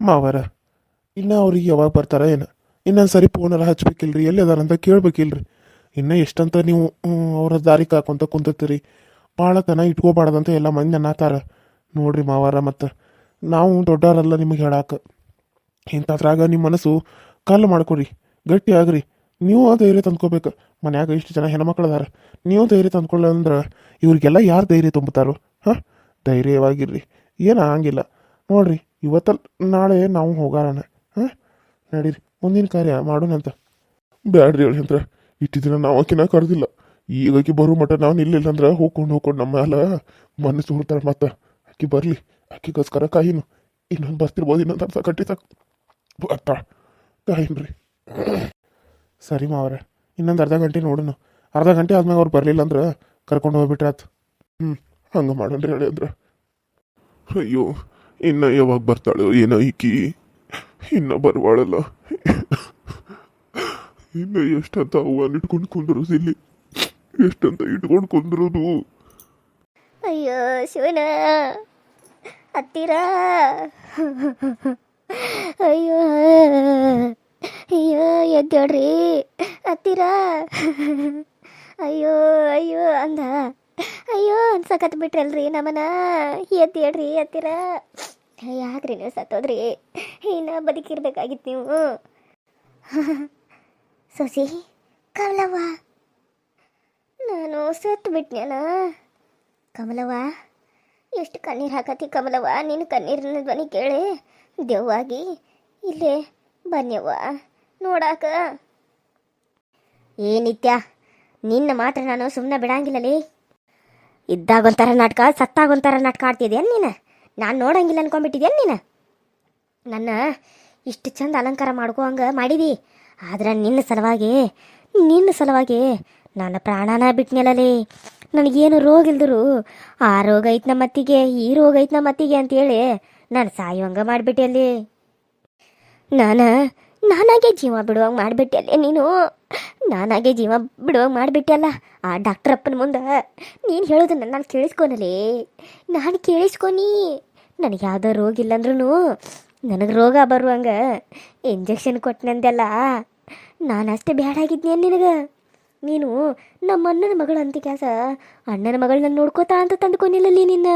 ಮಾವರ ಇನ್ನು ಅವ್ರಿಗೆ ಯಾವಾಗ ಬರ್ತಾರ ಏನು? ಇನ್ನೊಂದು ಸರಿ ಫೋನೆಲ್ಲ ಹಚ್ಬೇಕಿಲ್ರಿ, ಎಲ್ಲಿ ಅದಾರ ಅಂತ ಕೇಳ್ಬೇಕಿಲ್ರಿ? ಇನ್ನು ಎಷ್ಟಂತ ನೀವು ಅವ್ರ ದಾರಿ ಕಾಕೊಂತ ಕುಂತಿರ್ತೀರಿ? ಭಾಳ ತನ ಇಟ್ಕೋಬಾರ್ದಂತ ಎಲ್ಲ ಮಂದಿ ಅನ್ನತ್ತಾರ ನೋಡ್ರಿ ಮಾವಾರ. ಮತ್ತು ನಾವು ದೊಡ್ಡವರಲ್ಲ ನಿಮಗೆ ಹೇಳಾಕ. ಇಂಥದ್ರಾಗ ನಿಮ್ಮ ಮನಸ್ಸು ಕಲ್ಲು ಮಾಡ್ಕೊರಿ, ಗಟ್ಟಿ ಆಗ್ರಿ. ನೀವು ಧೈರ್ಯ ತಂದ್ಕೋಬೇಕು. ಮನ್ಯಾಗ ಇಷ್ಟು ಜನ ಹೆಣ್ಮಕ್ಳು ಅದಾರ, ನೀವು ಧೈರ್ಯ ತಂದ್ಕೊಳ್ಳಂದ್ರೆ ಇವ್ರಿಗೆಲ್ಲ ಯಾರು ಧೈರ್ಯ ತುಂಬುತ್ತಾರೋ? ಹಾಂ, ಧೈರ್ಯವಾಗಿರ್ರಿ, ಏನು ಆಗಂಗಿಲ್ಲ. ನೋಡ್ರಿ ಇವತ್ತಲ್ಲ ನಾಳೆ ನಾವು ಹೋಗಾರಣ. ಹಾಂ, ನಡೀರಿ ಮುಂದಿನ ಕಾರ್ಯ ಮಾಡೋಣಂತ. ಬ್ಯಾಡ್ರಿ ಹೇಳಿ ಅಂದ್ರೆ ಇಷ್ಟು ದಿನ ನಾವು ಆಕಿನ ಕರೆದಿಲ್ಲ. ಈಗಕ್ಕೆ ಬರೋ ಮಟ್ಟ ನಾವು ನಿಲ್ಲಿಲ್ಲ ಅಂದ್ರೆ ಹೋಗ್ಕೊಂಡು ನಮ್ಮ ಮ್ಯಾಲ ಮನಸ್ಸು ಹುಡ್ತಾರೆ. ಮತ್ತೆ ಅಕ್ಕಿ ಬರಲಿ, ಅಕ್ಕಿಗೋಸ್ಕರ ಕಾಯಿನು. ಇನ್ನೊಂದು ಬರ್ತಿರ್ಬೋದು, ಇನ್ನೊಂದು ಅರ್ಧ ಗಂಟೆ ತಕ್ಕ ಬರ್ತಾಳ, ಕಾಯಿನ್ರಿ. ಸರಿ ಮಾವ್ರೆ, ಇನ್ನೊಂದು ಅರ್ಧ ಗಂಟೆ ನೋಡೋಣ. ಅರ್ಧ ಗಂಟೆ ಆದ್ಮೇಲೆ ಅವ್ರು ಬರಲಿಲ್ಲ ಅಂದ್ರೆ ಕರ್ಕೊಂಡು ಹೋಗ್ಬಿಟ್ರಾತ್. ಹಂಗೆ ಮಾಡೋಣ್ರಿ ಹೇಳಿ ಅಂದ್ರೆ. ಅಯ್ಯೋ, ಇನ್ನು ಯಾವಾಗ ಬರ್ತಾಳು ಏನೋ ಈಕಿ? ಇನ್ನು ಬರುವಾಳಲ್ಲ. ಇನ್ನು ಎಷ್ಟಂತ ಹೂವನ್ನ ಇಟ್ಕೊಂಡು ಕುಂದ್ರೋದು ಇಲ್ಲಿ? ಎಷ್ಟಂತ ಇಟ್ಕೊಂಡು ಕುಂದ್ರೋದು? ಅಯ್ಯೋ ಶಿವನ ಹತ್ತಿರ. ಅಯ್ಯೋ ಅಯ್ಯೋ ಎದ್ದೇಳ್ರಿ ಹತ್ತಿರ. ಅಯ್ಯೋ ಅಯ್ಯೋ ಅಂದ. ಅಯ್ಯೋ ಅನ್ಸಕತ್ ಬಿಟ್ರಲ್ರಿ ನಮ್ಮನ. ಎದ್ದೇಳ್ರಿ ಹತ್ತಿರ. ಯಾಕ್ರಿ ನೀವು ಸತ್ತೋದ್ರಿ? ಇನ್ನ ಬದುಕಿರ್ಬೇಕಾಗಿತ್ತು ನೀವು. ಸೊಸಿ ಕಮಲವ್ವ, ನಾನು ಸತ್ತು ಬಿಟ್ನ್ಯಾನ. ಕಮಲವ್ವ, ಎಷ್ಟು ಕಣ್ಣೀರು ಹಾಕತಿ ಕಮಲವ್ವ. ನಿನ್ನ ಕಣ್ಣೀರಿನ ಧ್ವನಿ ಕೇಳಿ ದೆವ್ವಾಗಿ ಇಲ್ಲೇ ಬನ್ಯವ್ವ ನೋಡಾಕ. ಏ ನಿತ್ಯ, ನಿನ್ನ ಮಾತ್ರ ನಾನು ಸುಮ್ಮನೆ ಬಿಡಂಗಿಲ್ಲಲೇ. ಇದ್ದಾಗೊಂಥರ ನಾಟಕ, ಸತ್ತಾಗೊಂಥರ ನಾಟಕ ಆಡ್ತಿದ್ಯೇನು ನೀನು? ನಾನು ನೋಡಂಗಿಲ್ಲ ಅನ್ಕೊಂಡ್ಬಿಟ್ಟಿದ್ಯೇನು ನೀನು? ನನ್ನ ಇಷ್ಟು ಚಂದ ಅಲಂಕಾರ ಮಾಡ್ಕೋ ಹಂಗೆ ಮಾಡಿದಿ. ಆದ್ರೆ ನಿನ್ನ ಸಲುವಾಗಿ ನನ್ನ ಪ್ರಾಣನ ಬಿಟ್ನೆಲೇ. ನನಗೇನು ರೋಗ ಇಲ್ದರು ಆ ರೋಗ ಐತ್ ನಮ್ಮ ಅತ್ತಿಗೆ, ಈ ರೋಗ ಐತ್ ನಮ್ಮ ಅತ್ತಿಗೆ ಅಂತೇಳಿ ನಾನು ಸಾಯುವಂಗ ಮಾಡಿಬಿಟ್ಟೆ ಅಲ್ಲಿ. ನಾನಾಗೆ ಜೀವ ಬಿಡುವಂಗೆ ಮಾಡಿಬಿಟ್ಟೆ ಅಲ್ಲೇ ನೀನು. ನಾನಾಗೆ ಜೀವ ಬಿಡುವಂಗೆ ಮಾಡಿಬಿಟ್ಟೆಲ್ಲ. ಆ ಡಾಕ್ಟ್ರಪ್ಪನ ಮುಂದೆ ನೀನು ಹೇಳೋದನ್ನ ನಾನು ಕೇಳಿಸ್ಕೊನಲೇ. ನಾನು ಕೇಳಿಸ್ಕೊನಿ. ನನಗೆ ಯಾವುದೋ ರೋಗ ಇಲ್ಲಂದ್ರೂ ನನಗೆ ರೋಗ ಬರುವಂಗೆ ಇಂಜೆಕ್ಷನ್ ಕೊಟ್ಟನಂದೆಲ್ಲ ನಾನು ಅಷ್ಟೇ ಬ್ಯಾಡಾಗಿದ್ನೇನು ನಿನಗೆ? ನೀನು ನಮ್ಮ ಅಣ್ಣನ ಮಗಳು ಅಂತ ಕೆಲಸ ಅಣ್ಣನ ಮಗಳನ್ನ ನೋಡ್ಕೋತಾ ಅಂತ ತಂದ್ಕೊನಿಲ್ಲಲ್ಲಿ ನಿನ್ನ.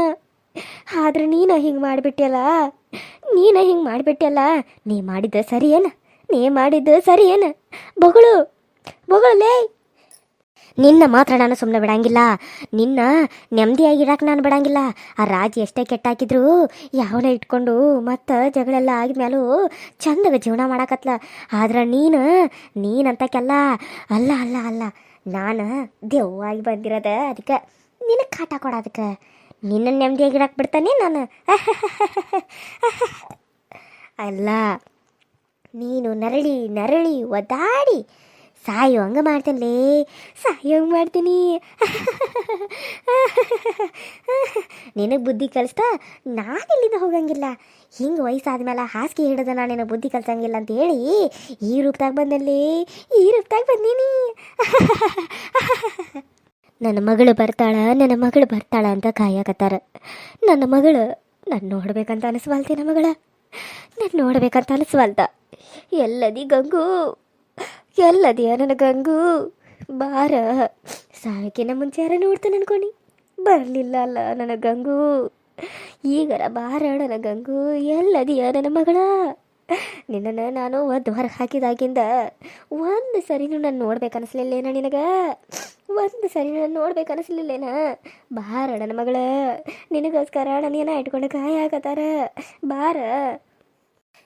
ಆದ್ರೆ ನೀನು ಹಿಂಗೆ ಮಾಡಿಬಿಟ್ಟಿಯಲ್ಲ. ನೀ ಮಾಡಿದ್ದು ಸರಿ ಏನು? ಬೊಗಳೇ. ನಿನ್ನ ಮಾತ್ರ ನಾನು ಸುಮ್ಮನೆ ಬಿಡಂಗಿಲ್ಲ. ನಿನ್ನ ನೆಮ್ಮದಿಯಾಗಿಡಕ್ಕೆ ನಾನು ಬಿಡಂಗಿಲ್ಲ. ಆ ರಾಜಿ ಎಷ್ಟೇ ಕೆಟ್ಟಾಕಿದ್ರು ಯಾವನ ಇಟ್ಕೊಂಡು ಮತ್ತು ಜಗಳೆಲ್ಲ ಆಗಿದ್ಮೇಲೂ ಚಂದಾಗ ಜೀವನ ಮಾಡಾಕತ್ಲ. ಆದ್ರೆ ನೀನಂತಕ್ಕೆಲ್ಲ ಅಲ್ಲ ಅಲ್ಲ ಅಲ್ಲ. ನಾನು ದೆವ್ವಾಗಿ ಬಂದಿರೋದ ಅದಕ್ಕೆ ನಿನಗೆ ಕಾಟ ಕೊಡೋದಕ್ಕೆ. ನಿನ್ನ ನೆಮ್ಮದಿಯಾಗಿಡಕ್ಕೆ ಬಿಡ್ತಾನೆ ನಾನು? ಅಲ್ಲ, ನೀನು ನರಳಿ ಒದ್ದಾಡಿ ಸಾಯೋಂಗ ಮಾಡ್ತೀನಿ. ನಿನಗೆ ಬುದ್ಧಿ ಕಲಿಸ್ತಾ ನಾನು ಇಲ್ಲಿಂದ ಹೋಗಂಗಿಲ್ಲ. ಹಿಂಗೆ ವಯಸ್ಸಾದ್ಮೇಲೆ ಹಾಸಿಗೆ ಹಿಡಿದ ನಾನು ನಿನಗೆ ಬುದ್ಧಿ ಕಲಿಸಂಗಿಲ್ಲ ಅಂತ ಹೇಳಿ ಈ ರೂಪದಾಗ ಬಂದೀನಿ. ನನ್ನ ಮಗಳು ಬರ್ತಾಳ ಅಂತ ಕಾಯಕತ್ತಾರ. ನನ್ನ ಮಗಳು ನಾನು ನೋಡ್ಬೇಕಂತ ಅನಿಸ್ವಾಲ್ತ. ಎಲ್ಲದಿ ಗಂಗು, ಎಲ್ಲದಿಯ ನನ್ನ ಗಂಗು? ಬಾರ, ಸಾಯಕಿನ ಮುಂಚೆ ಯಾರ ನೋಡ್ತಾನೆ ಅನ್ಕೊನಿ. ಬರಲಿಲ್ಲ ಅಲ್ಲ ನನ್ನ ಗಂಗು. ಈಗರ ಬಾರ ನನ್ನ ಗಂಗು, ಎಲ್ಲದಿಯ ನನ್ನ ಮಗಳ? ನಿನ್ನನ್ನು ನಾನು ಹೊರಗೆ ಹಾಕಿದಾಗಿಂದ ಒಂದು ಸರಿನೂ ನಾನು ನೋಡ್ಬೇಕನ್ನಿಸ್ಲಿಲ್ಲೇನ ನಿನಗೆ? ಬಾರ ನನ್ನ ಮಗಳ, ನಿನಗೋಸ್ಕರ ನನಗೇನ ಇಟ್ಕೊಂಡು ಕಾಯಕತ್ತಾರ. ಬಾರ.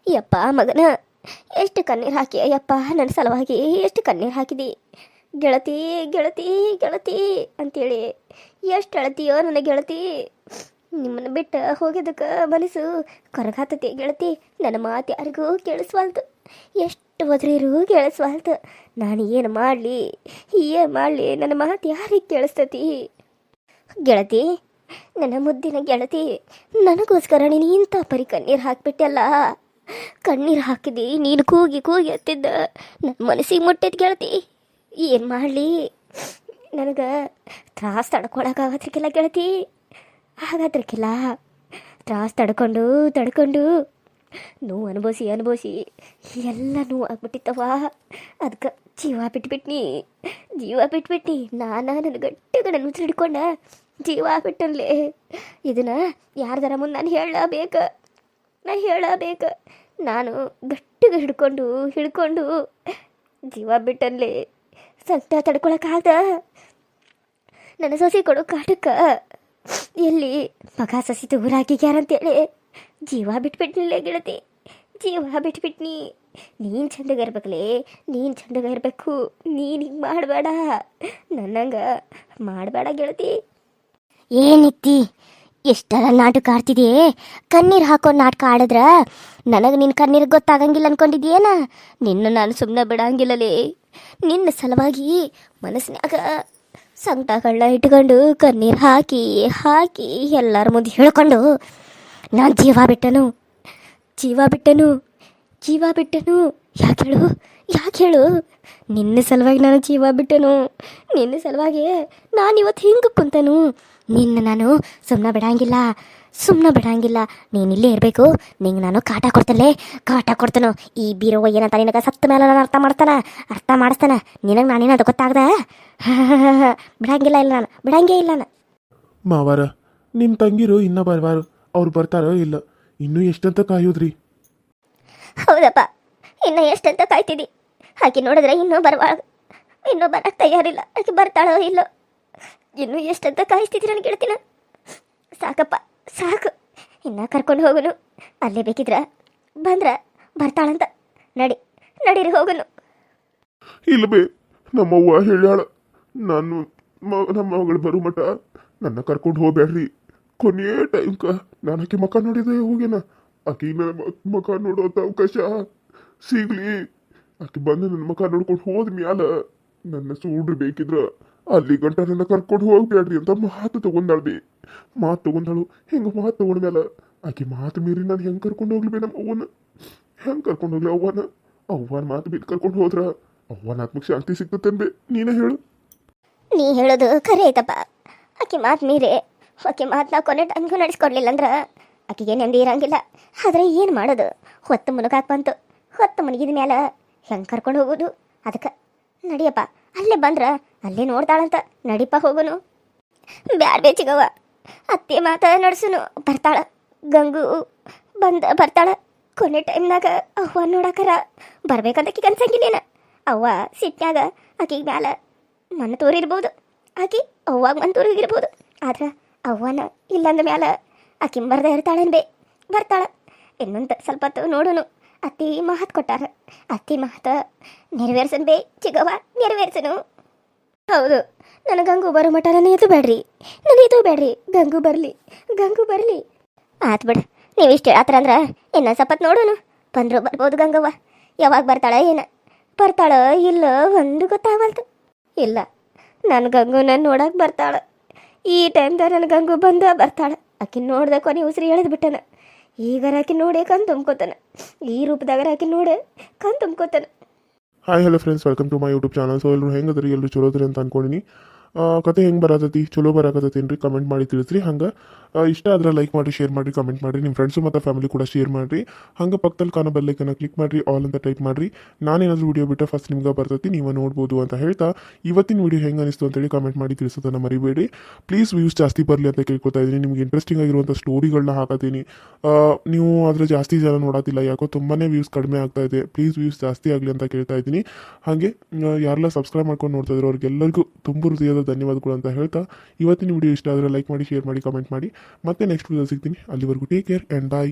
ಯಪ್ಪ ಮಗನ, ಎಷ್ಟು ಕಣ್ಣೀರು ಹಾಕಿ ಅಯ್ಯಪ್ಪ ನನ್ನ ಸಲುವಾಗಿ, ಎಷ್ಟು ಕಣ್ಣೀರು ಹಾಕಿದಿ ಗೆಳತಿ ಅಂತೇಳಿ. ಎಷ್ಟು ಅಳತೀಯೋ ನನ್ನ ಗೆಳತಿ. ನಿಮ್ಮನ್ನು ಬಿಟ್ಟು ಹೋಗಿದ್ದಕ್ಕೆ ಮನಸ್ಸು ಕೊರಗಾತತಿ ಗೆಳತಿ. ನನ್ನ ಮಾತು ಯಾರಿಗೂ ಕೇಳಿಸ್ವಾಲ್ತು, ಎಷ್ಟು ಒದ್ರಿರೂ ಕೇಳಿಸ್ವಾಲ್ತು. ನಾನು ಏನು ಮಾಡಲಿ, ನನ್ನ ಮಾತು ಯಾರಿಗೆ ಕೇಳಿಸ್ತತಿ? ಗೆಳತಿ, ನನ್ನ ಮುದ್ದಿನ ಗೆಳತಿ, ನನಗೋಸ್ಕರ ನೀನು ಇಂಥ ಪರಿ ಕಣ್ಣೀರು ಹಾಕಿಬಿಟ್ಟೆಲ್ಲ. ಕಣ್ಣೀರು ಹಾಕಿದಿ, ನೀನು ಕೂಗಿ ಹತ್ತಿದ್ದ ನನ್ನ ಮನಸ್ಸಿಗೆ ಮುಟ್ಟಿದ ಗೆಳತಿ. ಏನು ಮಾಡಲಿ, ನನಗೆ ತ್ರಾಸು ತಡ್ಕೊಳಕ್ಕಾಗತ್ತಿರ್ಕಿಲ್ಲ ಗೆಳತಿ. ತ್ರಾಸು ತಡ್ಕೊಂಡು ನೋವು ಅನುಭವಿಸಿ ಅನುಭವಿಸಿ ಎಲ್ಲ ನೋವು ಆಗ್ಬಿಟ್ಟಿತ್ತವ. ಅದಕ್ಕೆ ಜೀವ ಬಿಟ್ಬಿಟ್ನಿ ನನ್ನ ಗಟ್ಟಿಗೆ ನನ್ನ ಉಸಿರು ಹಿಡ್ಕೊಂಡ ಜೀವ ಬಿಟ್ಟಲ್ಲೇ. ಇದನ್ನು ಯಾರ್ದಾರ ಮುಂದೆ ನಾನು ಹೇಳಬೇಕು. ನಾನು ಗಟ್ಟಿಗೆ ಹಿಡ್ಕೊಂಡು ಜೀವ ಬಿಟ್ಟಲ್ಲೇ. ಸಂಕಟ ತಡ್ಕೊಳಕ್ಕಾಗ್ದ ನನ್ನ ಸೊಸೆ ಕೊಡೋ ಕಾಟಕ್ಕೆ ಎಲ್ಲಿ ಮಗ ಸಸಿ ದೂರಾಗಿಗ್ಯಾರಂತೇಳಿ ಜೀವ ಬಿಟ್ಬಿಟ್ನಿಲ್ಲೇ ಗೆಳತಿ, ಜೀವ ಬಿಟ್ಬಿಟ್ನಿ. ನೀನು ಚಂದಗಿರ್ಬೇಕಲೇ, ನೀನು ಚಂದಗಿರ್ಬೇಕು. ನೀನು ಹಿಂಗೆ ಮಾಡಬೇಡ, ನನ್ನಂಗೆ ಮಾಡಬೇಡ ಗೆಳತಿ. ಏನಿತ್ತಿ ಎಷ್ಟರ ನಾಟಕ ಆಡ್ತಿದೆಯೇ? ಕಣ್ಣೀರು ಹಾಕೊಂಡು ನಾಟಕ ಆಡಿದ್ರ ನನಗೆ ನಿನ್ನ ಕಣ್ಣೀರು ಗೊತ್ತಾಗಂಗಿಲ್ಲ ಅನ್ಕೊಂಡಿದ್ಯೇನ? ನಿನ್ನ ನಾನು ಸುಮ್ಮನೆ ಬಿಡಂಗಿಲ್ಲಲೇ. ನಿನ್ನ ಸಲುವಾಗಿ ಮನಸ್ಸಿನಾಗ ಸಂಕಟಗಳನ್ನ ಇಟ್ಕೊಂಡು ಕಣ್ಣೀರು ಹಾಕಿ ಎಲ್ಲರ ಮುಂದೆ ಹೇಳ್ಕೊಂಡು ನಾನು ಜೀವ ಬಿಟ್ಟನು. ಯಾಕೆ ಹೇಳು? ನಿನ್ನ ಸಲುವಾಗಿ ನಾನು ಜೀವ ಬಿಟ್ಟನು. ನಿನ್ನ ಸಲುವಾಗಿ ನಾನು ಇವತ್ತು ಹಿಂಗೆ ಕುಂತನು. ನಿನ್ನ ನಾನು ಸುಮ್ಮನೆ ಬಿಡಂಗಿಲ್ಲ. ನೀನು ಇಲ್ಲೇ ಇರಬೇಕು. ನಿಂಗೆ ನಾನು ಕಾಟ ಕೊಡ್ತಾನೋ. ಈ ಬೀರೋ ಏನಂತ ನಿನಗೆ ಸತ್ತ ಮೇಲೆ ನಾನು ಅರ್ಥ ಮಾಡಿಸ್ತಾನೆ. ನಿನಗೆ ನಾನೇನದು ಗೊತ್ತಾಗ್ದ? ಬಿಡಂಗೇ ಇಲ್ಲ ನಾನು. ಮಾವಾರ, ನಿಮ್ಮ ತಂಗಿರು ಇನ್ನೂ ಬರ್ವಾರು. ಅವ್ರು ಬರ್ತಾರೋ ಇಲ್ಲ, ಇನ್ನೂ ಎಷ್ಟಂತ ಕಾಯೋದ್ರಿ? ಹೌದಪ್ಪ, ಇನ್ನು ಎಷ್ಟಂತ ಕಾಯ್ತಿದ್ದಿ? ಆಕೆ ನೋಡಿದ್ರೆ ಇನ್ನೂ ಬರಕ್ಕೆ ತಯಾರಿಲ್ಲ. ಆಕೆ ಬರ್ತಾಳೋ ಇಲ್ಲೋ, ಇನ್ನೂ ಎಷ್ಟಂತ ಕಾಯಿಸ್ತಿದ್ದೀರ ನನಗೆ ಗೆಳತಿನ. ಸಾಕಪ್ಪ ಸಾಕು, ಇನ್ನು ಕರ್ಕೊಂಡು ಹೋಗುನು. ಅಲ್ಲೇ ಬೇಕಿದ್ರ ಬರ್ತಾಳಂತ. ನಡೀರಿ ಹೋಗುನು. ಇಲ್ಲವೇ, ನಮ್ಮವ್ವ ಹೇಳ್ಯಾಳ, ನಮ್ಮ ಮಗಳು ಬರೋ ಮಟ ನನ್ನ ಕರ್ಕೊಂಡು ಹೋಗ್ಬೇಡ್ರಿ. ಕೊನೆಯ ಟೈಮ್ಕ ನಾನು ಆಕೆ ಮಕ ನೋಡಿದೆ ಹೋಗ್ಯಾನ. ಆಕಿನ ಮಕ ನೋಡೋಂಥ ಅವಕಾಶ ಸಿಗ್ಲಿ. ಆಕೆ ಬಂದು ನನ್ನ ಮಕ ನೋಡ್ಕೊಂಡು ಹೋದ ಮ್ಯಾಲ ನನ್ನ ಸೂಡ್ರಿ ಬೇಕಿದ್ರ ಅಲ್ಲಿ ಗಂಟ ನನ್ನ ಕರ್ಕೊಂಡು ಹೋಗ್ಬೇಡ್ರಿ ಅಂತ ಮಾತು ತಗೊಂಡಾಳು. ಹಿಂಗೆ ಮಾತು ತಗೊಂಡ್ಮೇಲೆ ಆಕೆ ಮಾತು ಮೀರಿ ನಾನು ಹೆಂಗೆ ಕರ್ಕೊಂಡು ಹೋಗ್ಲಿ? ನಮ್ಮ ಅವ್ವನ ಹೆಂಗೆ ಕರ್ಕೊಂಡು ಹೋಗ್ಲಿ? ಅವ್ವನ ಮಾತು ಮೀರಿ ಕರ್ಕೊಂಡು ಹೋದ್ರ ಅವ್ವನ ಆತ್ಮಕ್ಕೆ ಶಾಂತಿ ಸಿಗ್ತತೇನ್ಬೆ? ನೀನೇ ಹೇಳು. ನೀ ಹೇಳೋದು ಖರೆ ಐತಪ್ಪ. ಆಕೆ ಮಾತು ಮೀರಿ ಆಕೆ ಮಾತನ್ನ ಕೊನೆ ಟೈಮ್ಗೂ ನಡೆಸ್ಕೊಡ್ಲಿಲ್ಲ ಅಂದ್ರೆ ಆಕೆಗೆ ನೆಮ್ಮದಿ ಇರಂಗಿಲ್ಲ. ಆದರೆ ಏನು ಮಾಡೋದು? ಹೊತ್ತು ಮುನಗಾಕ್ ಬಂತು. ಹೊತ್ತು ಮುನಗಿದ ಮೇಲೆ ಹೆಂಗೆ ಕರ್ಕೊಂಡು ಹೋಗೋದು? ಅದಕ್ಕೆ ನಡಿಯಪ್ಪ, ಅಲ್ಲೇ ಅಲ್ಲೇ ನೋಡ್ತಾಳಂತ. ನಡಿಪ್ಪ ಹೋಗುನು. ಬ್ಯಾಡ್ಬೇ ಚಿಗವ್ವ, ಅತ್ತೆ ಮಾತ ನಡೆಸುನು. ಗಂಗು ಬರ್ತಾಳ. ಕೊನೆ ಟೈಮ್ನಾಗ ಅವ್ವ ನೋಡಕರ ಬರ್ಬೇಕಂತ ಆಕಿಗೆ ಅನ್ಸಂಗಿಲ್ಲೇನ. ಅವ್ವ ಸಿಟ್ನ್ಯಾಗ ಆಕಿಗೆ ಮ್ಯಾಲ ಮಣ್ಣು ತೋರಿರ್ಬೋದು, ಆಕಿ ಅವ್ವಾಗ ಮಣ್ಣು ತೋರಿಗಿರ್ಬೋದು. ಆದ್ರೆ ಅವ್ವನ ಇಲ್ಲಂದ ಮ್ಯಾಲ ಆಕಿ ಬರ್ದೇ ಬರ್ತಾಳ. ಇನ್ನೊಂದು ಸ್ವಲ್ಪ ಹೊತ್ತು ನೋಡುನು. ಅತ್ತಿ ಮಾತು ಕೊಟ್ಟಾರ, ಅತ್ತಿ ಮಾತು ನೆರವೇರ್ಸನ್ ಚಿಗವ್ವ, ನೆರವೇರ್ಸನು. ಹೌದು, ನನ್ನ ಗಂಗು ಬರೋ ಮಟ ನಾನು ಎದು ಬೇಡ್ರಿ. ಗಂಗು ಬರಲಿ. ಆತು ಬಿಡು, ನೀವು ಇಷ್ಟು ಹೇಳತ್ತರಂದ್ರೆ ಇನ್ನೊಂದು ಸ್ವಲ್ಪ ನೋಡೋನು. ಬರ್ಬೋದು ಗಂಗವ್ವ. ಯಾವಾಗ ಬರ್ತಾಳೋ ಇಲ್ಲೋ ಒಂದು ಗೊತ್ತಾಗಲ್ತು. ಇಲ್ಲ, ನನ್ನ ಗಂಗುನ ನೋಡಕ್ಕೆ ಬರ್ತಾಳೆ. ಈ ಟೈಮ್ದಾಗ ನನ್ನ ಗಂಗು ಬರ್ತಾಳೆ. ಆಕಿ ನೋಡ್ದೆ ಕೊನೆ ಉಸಿರು ಎಳೆದು ಬಿಟ್ಟನ. ಈಗಾರ ಆಕಿ ನೋಡೇ ಕಣ್ ತುಂಬ್ಕೋತಾನೆ. ಈ ರೂಪದಾಗ ಆಕಿ ನೋಡೇ ಕಣ್ ತುಂಬ್ಕೋತಾನೆ. Hi hello friends, welcome to my YouTube channel. So ಎಲ್ಲರೂ ಹೆಂಗದ್ರಿ? ಎಲ್ಲರೂ ಚಲೋದ್ರಿ ಅಂತ ಅನ್ಕೊಂಡಿನಿ. ಕತೆ ಹೆಂಗೆ ಬರತೈತಿ? ಚಲೋ ಬರಾಕತ್ತೇನ್ರಿ? ಕಮೆಂಟ್ ಮಾಡಿ ತಿಳಿಸ್ರಿ. ಹಂಗೆ ಇಷ್ಟ ಆದ್ರೆ ಲೈಕ್ ಮಾಡಿ, ಶೇರ್ ಮಾಡಿ, ಕಮೆಂಟ್ ಮಾಡಿರಿ. ನಿಮ್ಮ ಫ್ರೆಂಡ್ಸು ಮತ್ತು ಫ್ಯಾಮಿಲಿ ಕೂಡ ಶೇರ್ ಮಾಡಿರಿ. ಹಂಗೆ ಪಕ್ಕದಲ್ಲಿ ಕಾಣೋ ಬೆಲ್ಲೈಕನ್ನ ಕ್ಲಿಕ್ ಮಾಡಿರಿ, ಆಲ್ ಅಂತ ಟೈಪ್ ಮಾಡಿರಿ. ನಾನೇನಾದರೂ ವಿಡಿಯೋ ಬಿಟ್ಟರೆ ಫಸ್ಟ್ ನಿಮ್ಗೆ ಬರ್ತೈತಿ, ನೀವು ನೋಡ್ಬೋದು ಅಂತ ಹೇಳ್ತಾ ಇವತ್ತಿನ ವಿಡಿಯೋ ಹೆಂಗೆ ಅನಿಸ್ತು ಅಂತೇಳಿ ಕಮೆಂಟ್ ಮಾಡಿ ತಿಳಿಸೋದನ್ನು ಮರಿಬೇಡಿ. ಪ್ಲೀಸ್ ವ್ಯೂಸ್ ಜಾಸ್ತಿ ಬರಲಿ ಅಂತ ಕೇಳ್ಕೊತಾ ಇದ್ದೀನಿ. ನಿಮ್ಗೆ ಇಂಟ್ರೆಸ್ಟಿಂಗ್ ಆಗಿರುವಂಥ ಸ್ಟೋರಿಗಳನ್ನ ಹಾಕತ್ತೀನಿ. ನೀವು ಆದರೆ ಜಾಸ್ತಿ ಜನ ನೋಡೋದಿಲ್ಲ, ಯಾಕೋ ತುಂಬಾ ವ್ಯೂಸ್ ಕಡಿಮೆ ಆಗ್ತಾ ಇದೆ. ಪ್ಲೀಸ್ ವ್ಯೂಸ್ ಜಾಸ್ತಿ ಆಗಲಿ ಅಂತ ಕೇಳ್ತಾ ಇದ್ದೀನಿ. ಹಾಗೆ ಯಾರೆಲ್ಲ ಸಬ್ಸ್ಕ್ರೈಬ್ ಮಾಡ್ಕೊಂಡು ನೋಡ್ತಾ ಇದ್ರು ಅವ್ರಿಗೆಲ್ಲರಿಗೂ ತುಂಬ ಹೃದಯದ ಧನ್ಯವಾದಗಳು ಅಂತ ಹೇಳ್ತಾ ಇವತ್ತಿನ ವಿಡಿಯೋ ಇಷ್ಟ ಆದರೆ ಲೈಕ್ ಮಾಡಿ, ಶೇರ್ ಮಾಡಿ, ಕಮೆಂಟ್ ಮಾಡಿ. ಮತ್ತೆ ನೆಕ್ಸ್ಟ್ ವಿಡಿಯೋ ಸಿಗ್ತೀನಿ. ಅಲ್ಲಿವರೆಗೂ ಟೇಕ್ ಕೇರ್ ಆ್ಯಂಡ್ ಬಾಯ್.